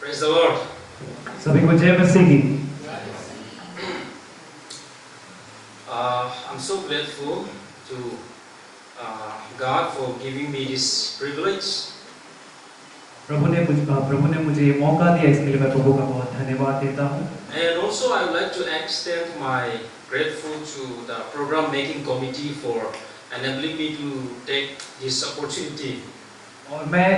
Praise the Lord. सभी को जय मसीह की। I'm so grateful to God for giving me this privilege. प्रभु ने मुझे ये मौका दिया, इसके लिए मैं प्रभु का बहुत धन्यवाद देता हूँ। And also I would like to extend my grateful to the program making committee for enabling me to take this opportunity. और मैं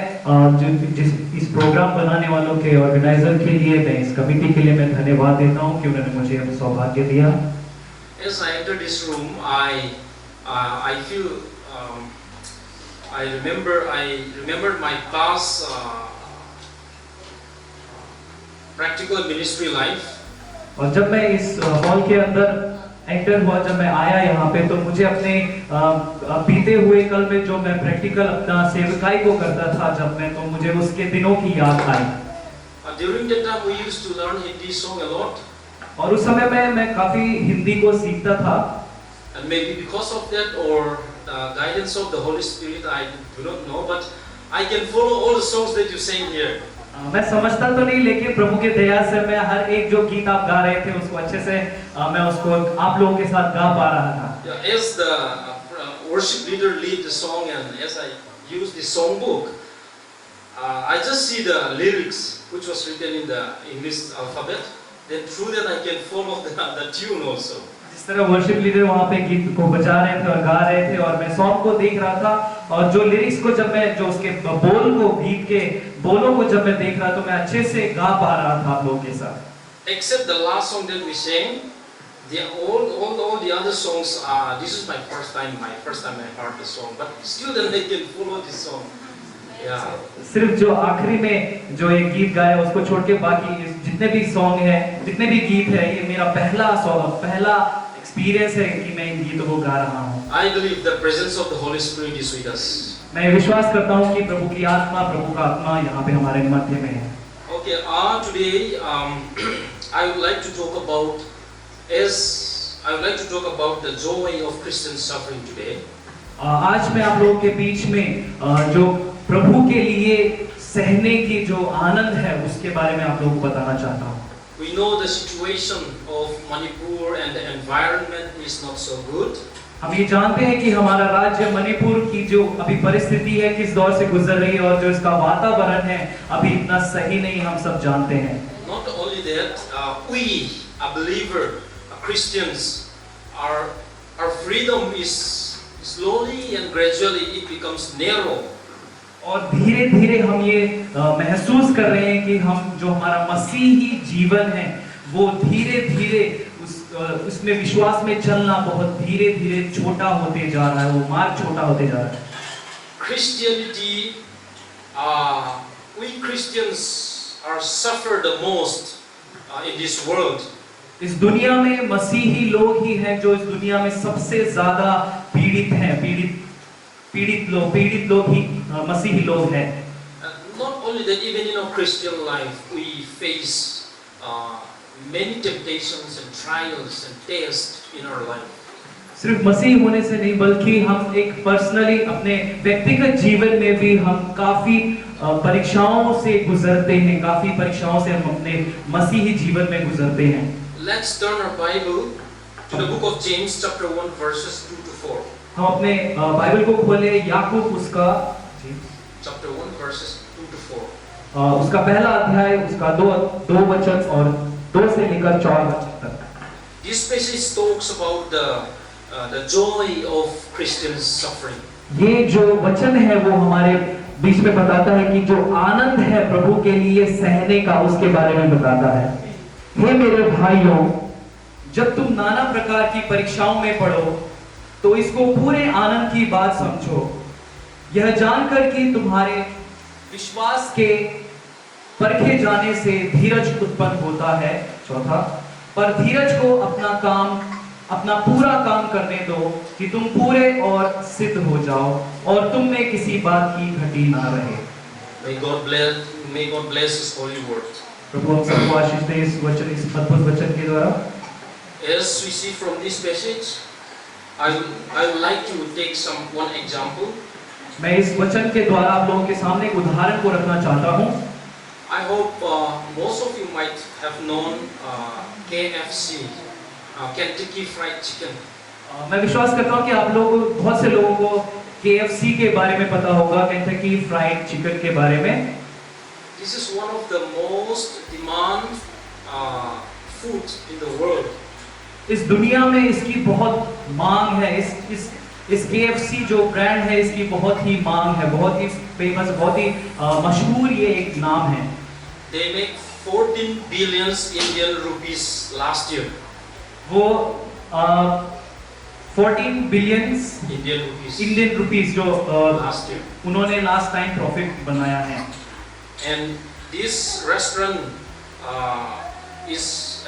इस प्रोग्राम बनाने वालों के ऑर्गेनाइजर के लिए, मैं इस कमेटी के लिए मैं धन्यवाद देता हूँ कि उन्होंने मुझे यह सौभाग्य दिया। As I enter this room, I feel I remembered my past practical ministry life. और जब मैं इस हॉल के अंदर एंटर हुआ, जब मैं आया यहाँ पे, तो मुझे अपने बीते हुए कल में जो मैं प्रैक्टिकल अपना सेवकाई को करता था जब मैं, तो मुझे उसके दिनों की याद आई। During that time we used to learn Hindi song a lot. और उस समय मैं काफी हिंदी को सीखता था। And maybe because of that or the guidance of the Holy Spirit, I do not know, but I can follow all the songs that you sing here. मैं समझता तो नहीं, लेकिन प्रभु के दया से मैं हर एक जो गीत आप गा रहे थे उसको अच्छे से मैं उसको आप लोगों के साथ गा पा रहा था। Yeah, as the worship leader lead the song and as I use the song book, I just see the lyrics which was written in the English alphabet. Then through that I can follow the tune also. जिस तरह worship leader वहाँ पे गीत को बजा रहे थे और गा रहे थे, और मैं सॉन्ग को देख रहा था, और जो लिरिक्स को जब मैं जो उसके बोल को, गीत के बोलों को जब मैं देख रहा, तो मैं अच्छे से गा पा रहा था आप लोगों के साथ। Except the last song that we sang, all the other songs. This is my first time I heard the song, but still then I can follow the song. Yeah. सिर्फ जो आखिरी में जो ये गीत गाया उसको छोड़ के बाकी जितने भी सॉन्ग है, जितने भी गीत है, ये मेरा पहला एक्सपीरियंस है कि मैं इन गीतों को गा रहा हूँ। I believe the presence of the Holy Spirit is with us. मैं विश्वास करता हूँ कि प्रभु की आत्मा, प्रभु का आत्मा यहाँ पे हमारे मध्य में है। Okay, today I would like to talk about the joy of Christian suffering today. आज मैं आप लोगों के बीच में जो प्रभु के लिए सहने की जो आनंद है उसके बारे में आप लोगों को बताना चाहता हूँ। We know the situation of Manipur and the environment is not so good. हम ये जानते हैं कि हमारा राज्य मणिपुर की जो अभी परिस्थिति है, किस दौर से गुजर रही है, और जो इसका वातावरण है अभी इतना सही नहीं, हम सब जानते हैं। Not only that, we, a believer, Christians, our freedom is slowly and gradually it becomes narrow. और धीरे धीरे हम ये महसूस कर रहे हैं कि हम जो हमारा मसीही जीवन है वो धीरे धीरे उसमें विश्वास में चलना बहुत धीरे धीरे छोटा होते जा रहा है, वो मार्ग छोटा होते जा रहा है। Christianity, we Christians are suffer the most in this world. इस दुनिया में मसीही लोग ही हैं जो इस दुनिया में सबसे ज्यादा पीड़ित हैं, पीड़ित लोग ही मसीही लोग हैं। Not only that, even in our Christian life we face many temptations and trials and tests in our life. सिर्फ मसीह होने से नहीं, बल्कि हम एक पर्सनली अपने व्यक्तिगत जीवन में भी हम काफी परीक्षाओं से गुजरते हैं, काफी परीक्षाओं से हम अपने मसीही जीवन में गुजरते हैं। Let's turn our Bible to the book of James chapter 1 verses 2 to 4. हम अपने बाइबल को खोले याकूब उसका chapter 1 verses 2 to 4. उसका पहला अध्याय, उसका दो वचन और 2 से लेकर 4 वचन तक। This passage talks about the joy of Christian suffering. ये जो वचन है वो हमारे बीच में बताता है कि जो आनंद है प्रभु के लिए सहने का, उसके बारे में बताता है। हे मेरे भाइयों, जब तुम नाना प्रकार की परीक्षाओं में पड़ो तो इसको पूरे आनंद की बात समझो, यह जानकर कि तुम्हारे विश्वास के परखे जाने से धीरज उत्पन्न होता है। चौथा, पर धीरज को अपना पूरा काम करने दो कि तुम पूरे और सिद्ध हो जाओ और तुम में किसी बात की घटी ना रहे। May God bless His holy word. प्रभु हम सबको आशीष दे इस अद्भुत वचन के द्वारा। As we see from this passage, I would like to take one example. मैं इस वचन के द्वारा आप लोगों के सामने एक उदाहरण को रखना चाहता हूँ। I hope most of you might have known KFC, Kentucky Fried Chicken. मैं विश्वास करता हूँ कि आप लोग बहुत से लोगों को KFC के बारे में पता होगा, केंटकी फ्राइड चिकन के बारे में। This is one of the most demand food in the world. इस दुनिया में इसकी बहुत मांग है। इस KFC जो ब्रांड है इसकी बहुत ही मांग है, बहुत ही फेमस, बहुत ही मशहूर ये एक नाम है। They make 14 billion Indian rupees last year. वो 14 बिलियन इंडियन रुपीस जो last year. उन्होंने लास्ट टाइम प्रॉफिट बनाया है। And this restaurant is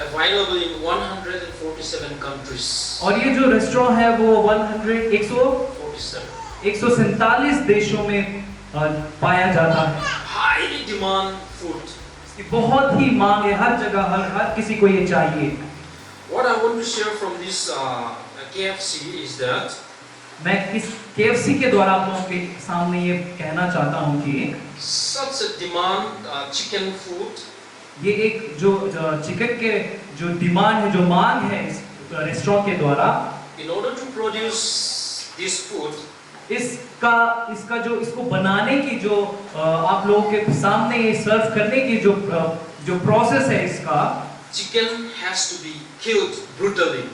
available in 147 countries. और ये जो रेस्टोरेंट है वो 147 देशों में पाया जाता है। Highly demand food. इसकी बहुत ही मांग है, हर जगह हर किसी को ये चाहिए। What I want to share from this KFC is that मैं इस KFC के द्वारा आप लोगों के सामने ये कहना चाहता हूँ कि such a demand chicken food, ये एक जो चिकन के जो डिमांड है, जो मांग है इस रेस्टोरेंट के द्वारा, in order to produce this food, इसको बनाने की जो आप लोगों के सामने ये सर्व करने की जो प्रोसेस है, इसका chicken has to be killed brutally.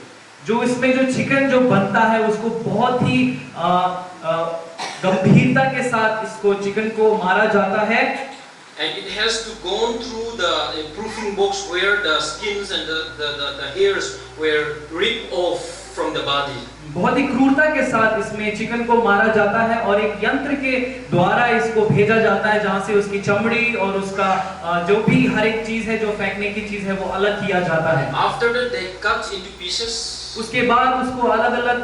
जो इसमें जो चिकन जो बनता है उसको बहुत ही गंभीरता के साथ इसको चिकन को मारा जाता है। And it has to go through the proofing box where the skins and the hairs were ripped off from the body. बहुत ही क्रूरता के साथ इसमें चिकन को मारा जाता है और एक यंत्र के द्वारा इसको भेजा जाता है जहां से उसकी चमड़ी और उसका जो भी हर एक चीज है, जो फेंकने की चीज है, वो अलग किया जाता है। After that they cut into pieces. उसके बाद उसको अलग-अलग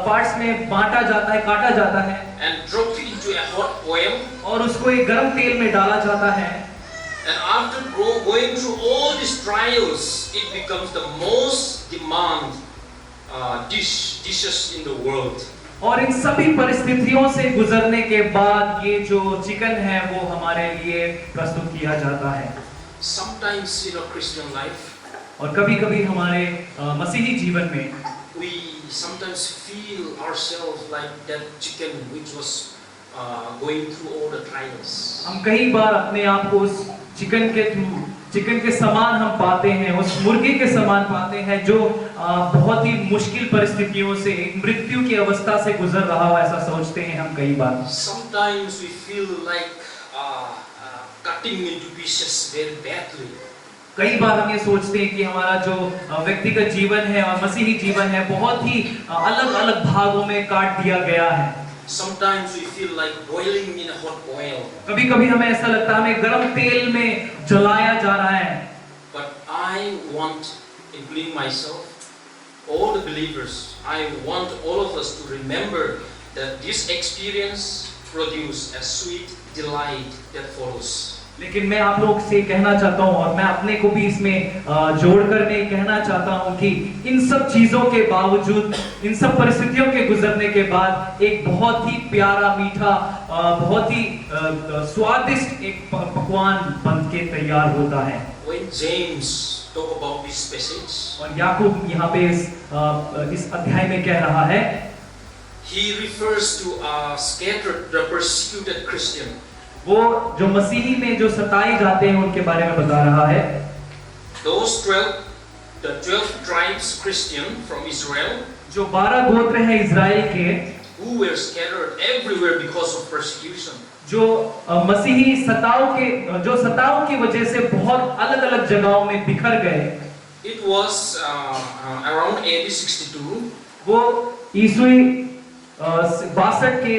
पार्ट्स में बांटा जाता है, काटा जाता है and dropped into a hot oil. और उसको एक गरम तेल में डाला जाता है। And after going through all these trials, it becomes the most demand dishes in the world. और इन सभी परिस्थितियों से गुजरने के बाद ये जो चिकन है वो हमारे लिए प्रस्तुत किया जाता है। Sometimes in our Christian life, और कभी-कभी हमारे मसीही जीवन में we sometimes feel ourselves like that chicken which was going through all the trials. हम कई बार अपने आप को उस चिकन के समान हम पाते हैं, उस मुर्गे के समान पाते हैं जो बहुत ही मुश्किल परिस्थितियों से, एक मृत्यु की अवस्था से गुजर रहा हो, ऐसा सोचते हैं हम कई बार। Sometimes we feel like cutting into pieces very badly. कई बार हम ये सोचते हैं कि हमारा जो व्यक्तिगत जीवन है और मसीही जीवन है बहुत ही अलग-अलग भागों में काट दिया गया है। Sometimes we feel like boiling in a hot oil. कभी-कभी हमें ऐसा लगता है हमें गरम तेल में जलाया जा रहा है। But I want, including myself, all the believers, I want all of us to remember that this experience produces a sweet delight that follows. लेकिन मैं आप लोग से कहना चाहता हूँ और मैं अपने को भी इसमें जोड़कर मैं कहना चाहता हूँ कि इन सब चीजों के बावजूद, इन सब परिस्थितियों के गुजरने के बाद एक बहुत ही प्यारा, मीठा, बहुत ही स्वादिष्ट एक पकवान बनके तैयार होता है। When James talk about this passage, और याकूब यहाँ पे इस अध्याय में कह रहा है, he refers to scattered, the persecuted Christian. वो जो मसीही में जो सताए जाते हैं उनके बारे में बता रहा है। Those 12 tribes Christian from Israel, जो 12 गोत्र हैं इज़राइल के, who were scattered everywhere because of persecution. जो मसीही सताव की वजह से बहुत अलग-अलग जगहों में बिखर गए। It was around AD 62. वो ईस्वी 62 के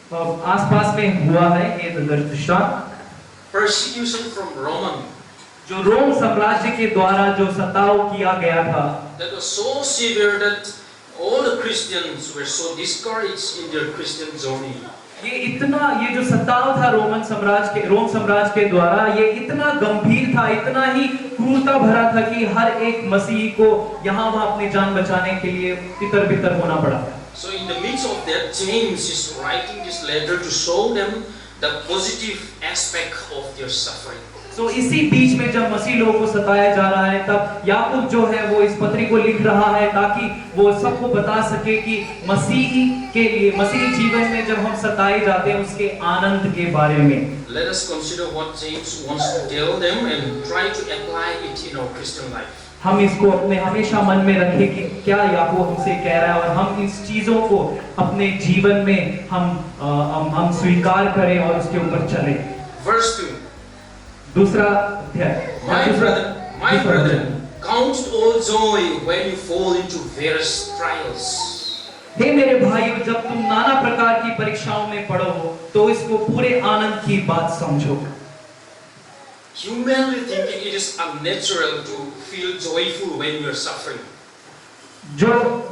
आसपास में हुआ है ये दृष्टांत। Persecution from Roman. जो रोम साम्राज्य के द्वारा जो सताव किया गया था। That was so severe that all the Christians were so discouraged in their Christian journey. ये जो सताव था रोम साम्राज्य के द्वारा, ये इतना गंभीर था, इतना ही क्रूरता भरा था कि हर एक मसीही को यहाँ वहाँ अपनी जान बचाने के लिए तितर-बितर होना पड़ा। So in the midst of that, James is writing this letter to show them the positive aspect of their suffering. तो इसी बीच में जब मसीह लोगों को सताया जा रहा है, तब याकूब जो है वो इस पत्री को लिख रहा है ताकि वो सबको बता सके कि मसीही के लिए, मसीही जीवन में जब हम सताए जाते हैं उसके आनंद के बारे में। Let us consider what James wants to tell them and try to apply it in our Christian life. हम इसको अपने हमेशा मन में रखें कि क्या याकूब हमसे कह रहा है और हम इस चीजों को अपने जीवन में हम स्वीकार करें और उसके ऊपर चलें। Verse 2. दूसरा अध्याय। My brethren, count it all joy when you fall into various trials. हे मेरे भाइयों, जब तुम नाना प्रकार की परीक्षाओं में पड़ो हो तो इसको पूरे आनंद की बात समझो। Humanly thinking, it is unnatural to feel joyful when we are suffering. जो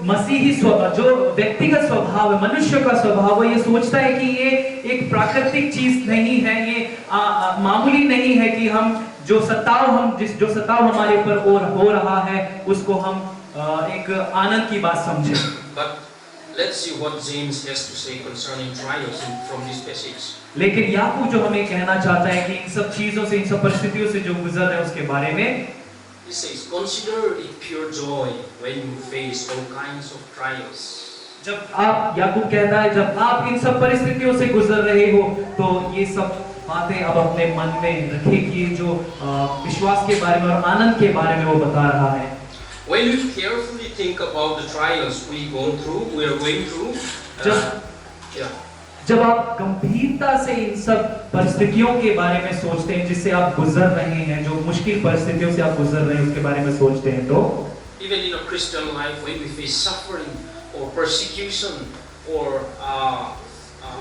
मसीही स्वभाव, जो व्यक्तिगत स्वभाव है, मनुष्य का स्वभाव है, ये सोचता है कि ये एक प्राकृतिक चीज नहीं है, ये मामूली नहीं है कि हम जो सताव हमारे ऊपर हो रहा है उसको हम एक आनंद की बात समझें। But let's see what James has to say concerning trials from this passage. लेकिन याकूब जो हमें कहना चाहता है कि इन सब चीजों से, इन सब परिस्थितियों से जो गुजर रहे हैं उसके बारे में, He says, consider it pure joy when you face all kinds of trials. याकूब कहता है जब आप इन सब परिस्थितियों से गुजर रहे हो तो ये सब बातें अब अपने मन में रखें कि जो विश्वास के बारे में और आनंद के बारे में वो बता रहा है। When we carefully think about the trials we are going through, जब आप गंभीरता से इन सब परिस्थितियों के बारे में सोचते हैं जिससे आप गुजर रहे हैं, जो मुश्किल परिस्थितियों से आप गुजर रहे हैं उसके बारे में सोचते हैं, तो even in a Christian life, when we face suffering or persecution or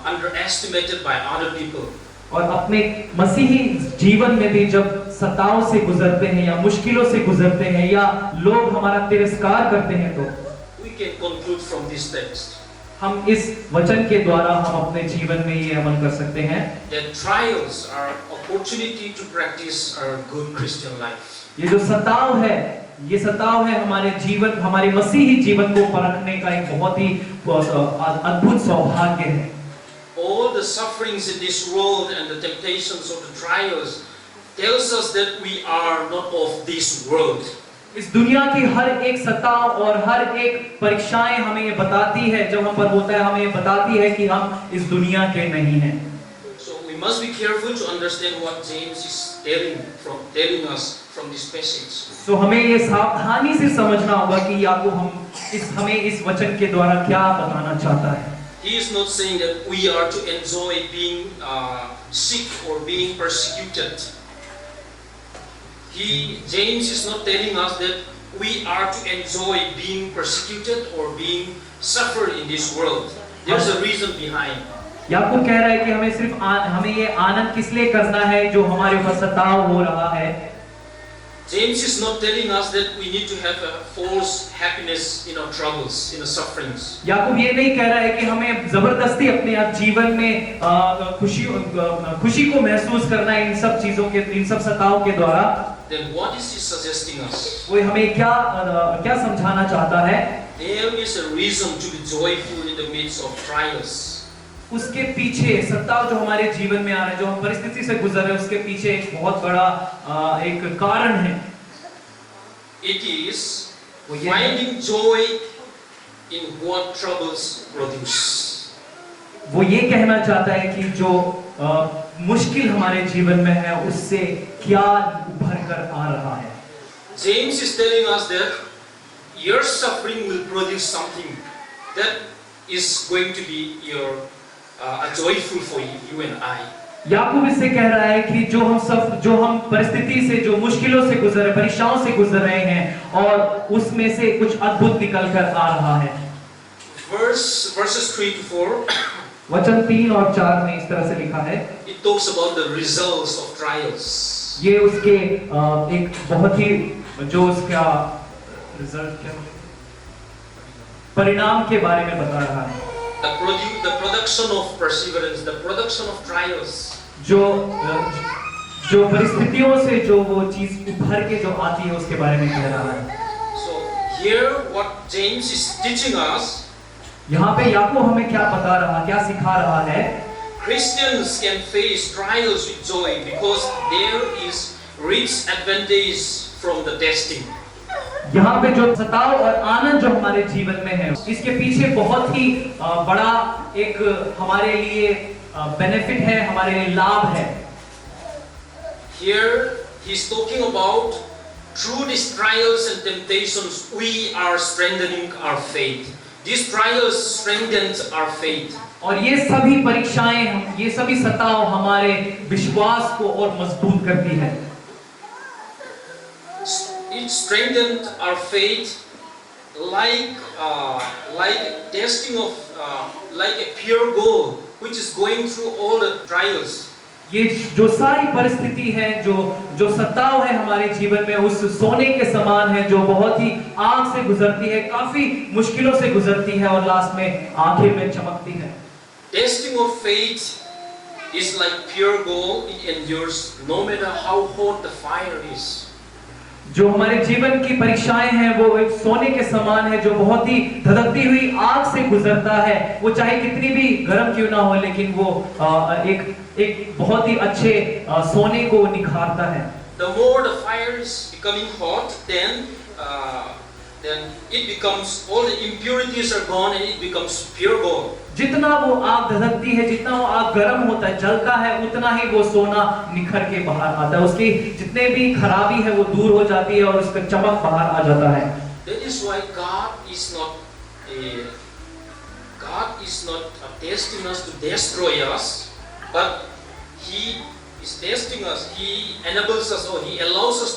underestimated by other people, और अपने मसीही जीवन में भी जब सताव से गुजरते हैं या मुश्किलों से गुजरते हैं या लोग हमारा तिरस्कार करते हैं, तो we can conclude from this text हम इस वचन के द्वारा हम अपने जीवन में ये अमल कर सकते हैं that trials are opportunity to practice our good Christian life. ये जो सताव है, ये सताव है हमारे जीवन, हमारे मसीही जीवन को परखने का एक बहुत ही अद्भुत सौभाग्य है। All the sufferings in this world and the temptations of the trials tells us that we are not of this world. इस दुनिया की हर एक सताव और हर एक परीक्षाएं हमें ये बताती है, जब हम पर होता है हमें ये बताती है कि हम इस दुनिया के नहीं हैं। So we must be careful to understand what James is telling us from this passage. तो हमें ये सावधानी से समझना होगा कि याकूब हमें इस वचन के द्वारा क्या बताना चाहता है। He is not saying that we are to enjoy being sick or being persecuted. James is not telling us that we are to enjoy being persecuted or being suffered in this world. There's a reason behind. याकूब कह रहा है कि हमें ये आनंद किस लिए करना है जो हमारे ऊपर सताव हो रहा है। James is not telling us that we need to have a false happiness in our troubles, in our sufferings. याकूब ये नहीं कह रहा है कि हमें जबरदस्ती अपने आप जीवन में खुशी को महसूस करना है इन सब चीजों के, इन सब सताव के द्वारा। Then what is he suggesting us? वो हमें क्या समझाना चाहता है? There is a reason to be joyful in the midst of trials. उसके पीछे सताव जो हमारे जीवन में आ रहा है, जो हम परिस्थिति से गुजर रहे हैं, उसके पीछे एक बहुत बड़ा एक कारण है। It is finding joy in what troubles produce. वो ये कहना चाहता है कि जो मुश्किल हमारे जीवन में है उससे क्या उभर कर आ रहा है। James is telling us that your suffering will produce something that is going to be joyful for you and I. याकूब इससे कह रहा है कि जो हम परिस्थिति से, जो मुश्किलों से गुजर रहे, परीक्षाओं से गुजर रहे हैं और उसमें से कुछ अद्भुत निकल कर आ रहा है। Verses 3 to 4. वचन 3 और 4 में इस तरह से लिखा है। It talks about the results of trials. ये उसके एक बहुत ही जो उसका रिजल्ट क्या परिणाम के बारे में बता रहा है। The production of perseverance, the production of trials. जो परिस्थितियों से जो वो चीज उभर के जो आती है उसके बारे में कह रहा है। So here what James is teaching us, यहाँ पे याकूब हमें क्या बता रहा, क्या सिखा रहा है? Christians can face trials with joy because there is reaps advantage from the testing. यहाँ पे जो सताव और आनंद जो हमारे जीवन में है, इसके पीछे बहुत ही बड़ा एक हमारे लिए बेनिफिट है, हमारे लिए लाभ है। Here he is talking about through these trials and temptations we are strengthening our faith. These trials strengthens our faith. और ये सभी परीक्षाएं, ये सभी सताव हमारे विश्वास को और मजबूत करती है। It strengthened our faith like testing of like a pure gold which is going through all the trials. ये जो सारी परिस्थिति है, जो सताव है हमारे जीवन में, उस सोने के समान है जो बहुत ही आग से गुजरती है, काफी मुश्किलों से गुजरती है और लास्ट में आखिर में चमकती है। Testing of faith is like pure gold. It endures no matter how hot the fire is. जो हमारे जीवन की परीक्षाएं हैं वो एक सोने के समान है जो बहुत ही धधकती हुई आग से गुजरता है। वो चाहे कितनी भी गर्म क्यों ना हो, लेकिन वो एक बहुत ही अच्छे सोने को निखारता है। The more the fire is becoming hot, then it becomes, all the impurities are gone and it becomes pure gold. जितना वो आग धधकती है, जितना वो आग गर्म होता है, जलता है, उतना ही वो सोना निखर के बाहर आता है। उसकी जितने भी खराबी है वो दूर हो जाती है और उसका चमक बाहर आ जाता है। That is why God is not testing us to destroy us, but He is testing us. He enables us, or He allows us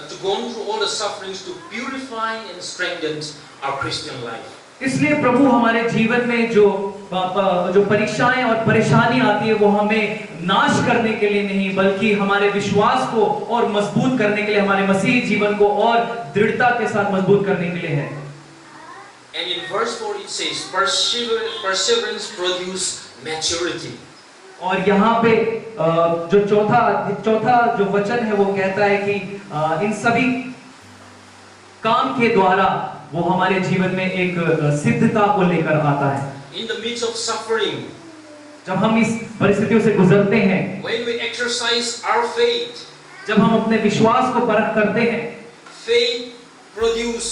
to go through all the sufferings to purify and strengthen our Christian life. इसलिए प्रभु हमारे जीवन में जो परीक्षाएं और परेशानी आती है वो हमें नाश करने के लिए नहीं, बल्कि हमारे विश्वास को और मजबूत करने के लिए, हमारे मसीही जीवन को और दृढ़ता के साथ मजबूत करने के लिए है। And in verse 4 it says, perseverance produce maturity. और यहाँ पे जो चौथा जो वचन है वो कहता है कि इन सभी काम के द्वारा वो हमारे जीवन में एक सिद्धता को लेकर आता है। In the midst of suffering, जब हम इस परिस्थितियों से गुजरते हैं, when we exercise our faith, जब हम अपने विश्वास को परख करते हैं, faith produce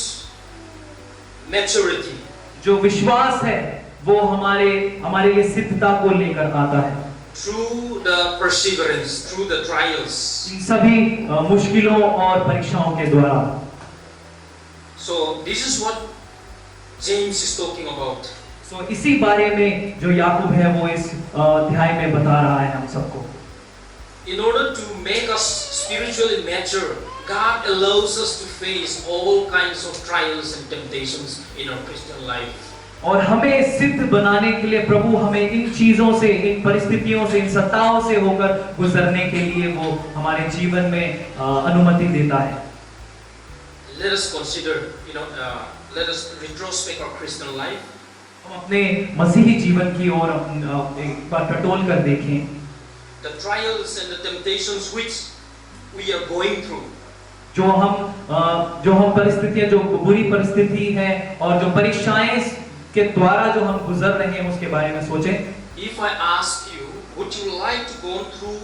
maturity. जो विश्वास है वो हमारे लिए सिद्धता को लेकर आता है। Through the perseverance, through the trials. इन सभी मुश्किलों और परीक्षाओं के द्वारा। So this is what James is talking about. So इसी बारे में जो याकूब है वो इस अध्याय में बता रहा है हम सबको। In order to make us spiritually mature, God allows us to face all kinds of trials and temptations in our Christian life. और हमें सिद्ध बनाने के लिए प्रभु हमें इन चीजों से, इन परिस्थितियों से, इन सत्ताओं से होकर गुजरने के लिए वो हमारे जीवन में अनुमति देता है। Let us consider, let us retrospect our Christian life. हम अपने मसीही जीवन की ओर एक बार टटोल कर देखें। The trials and the temptations which we are going through. जो हम परिस्थितियां, जो बुरी परिस्थिति है और जो परीक्षाएं के द्वारा जो हम गुजर रहे हैं उसके बारे में सोचें। If I ask you, would you like to go through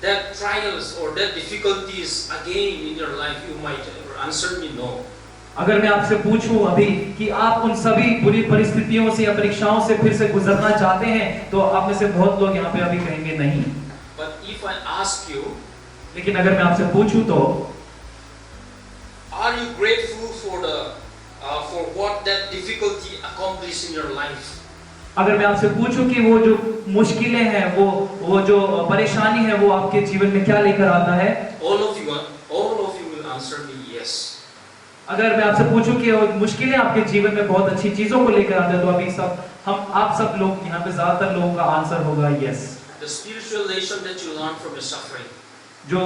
that trials or that difficulties again in your life, you might answer me no. अगर मैं आपसे पूछूं अभी कि आप उन सभी बुरी परिस्थितियों से या परीक्षाओं से फिर से गुजरना चाहते हैं, तो आप में से बहुत लोग यहाँ पे अभी कहेंगे नहीं। But if I ask you, लेकिन अगर मैं आपसे पूछूं तो are you grateful for what that difficulty accomplished in your life? अगर मैं आपसे पूछूं कि वो जो मुश्किलें हैं, वो जो परेशानी है, वो आपके जीवन में क्या लेकर आता है? All of you will answer me yes. अगर मैं आपसे पूछूं कि मुश्किलें आपके जीवन में बहुत अच्छी चीजों को लेकर आते हैं, तो अभी आप सब लोग यहाँ पे ज्यादातर लोगों का आंसर होगा yes. The spiritual lesson that you learn from your suffering. जो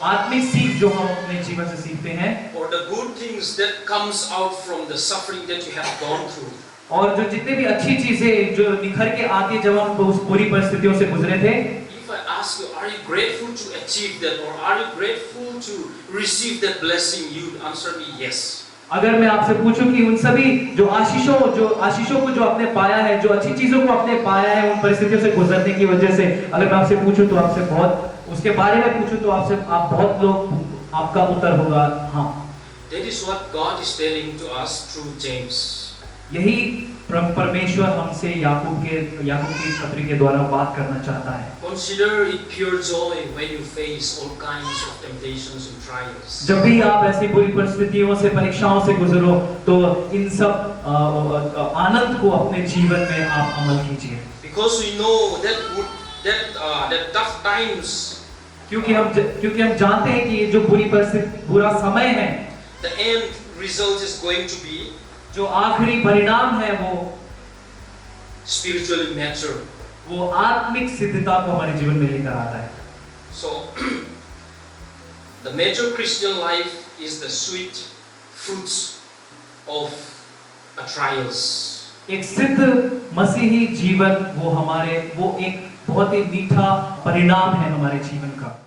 आत्मिक सीख जो हम अपने जीवन से सीखते हैं, or the good things that comes out from the suffering that you have gone through. और जो जितने भी अच्छी चीजें जो निखर के आती है जब हम उस बुरी परिस्थितियों से गुजरे थे, If I ask you, are you grateful to achieve that, or are you grateful to receive that blessing, you answer me yes. अगर मैं आपसे पूछूं कि उन सभी जो आशीषों को जो आपने पाया है, जो अच्छी चीजों को आपने पाया है उन परिस्थितियों से गुजरने की वजह से, अगर मैं आपसे पूछूं तो आपसे बहुत उसके बारे में पूछूं तो आपसे आप बहुत लोग आपका उत्तर होगा हाँ। That is what God is telling to us through James. यही परमेश्वर हमसे याकूब की पत्री के द्वारा बात करना चाहता है। Consider it pure joy when you face all kinds of temptations and trials. जब भी आप ऐसी बुरी परिस्थितियों से परीक्षाओं से गुजरो तो इन सब आनंद को अपने जीवन में आप अमल कीजिए। Because we know that tough times, क्योंकि हम जानते हैं कि जो बुरा समय है, the end result is going to be जो आखिरी परिणाम है वो spiritually mature. वो आत्मिक सिद्धता को हमारे जीवन में लेकर आता है। So the mature Christian life is the sweet fruits of a trials. एक सिद्ध मसीही जीवन वो एक बहुत ही मीठा परिणाम है हमारे जीवन का।